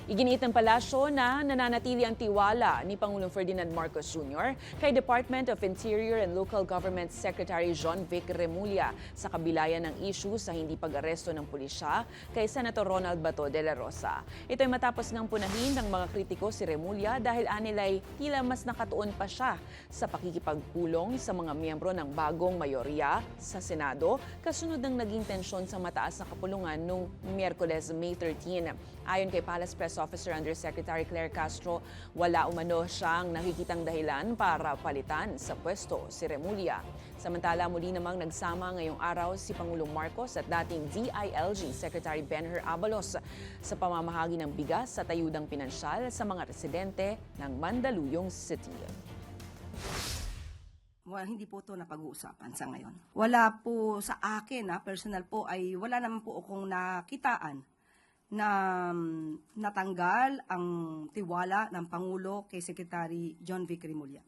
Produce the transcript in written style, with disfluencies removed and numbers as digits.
Iginiit ng palasyo na nananatili ang tiwala ni Pangulong Ferdinand Marcos Jr. kay Department of Interior and Local Government Secretary John Vic Remulla sa kabilayan ng issue sa hindi pag-aresto ng pulisya kay Senator Ronald Bato de la Rosa. Ito ay matapos ngang punahin ng mga kritiko si Remulla dahil anilay tila mas nakatuon pa siya sa pakikipagpulong sa mga miyembro ng bagong mayorya sa Senado kasunod ng naging tensyon sa mataas na kapulungan noong Miyerkules, May 13. Ayon kay Palace Press Officer Undersecretary Claire Castro, wala umano siyang nakikitang dahilan para palitan sa pwesto si Remulla. Samantala, muli namang nagsama ngayong araw si Pangulong Marcos at dating DILG Secretary Benher Abalos sa pamamahagi ng bigas sa ayudang pinansyal sa mga residente ng Mandaluyong City. Well, hindi po ito napag-uusapan sa ngayon. Wala po sa akin, personal po, ay wala naman po akong nakitaan na natanggal ang tiwala ng Pangulo kay Secretary John Vic Remulla.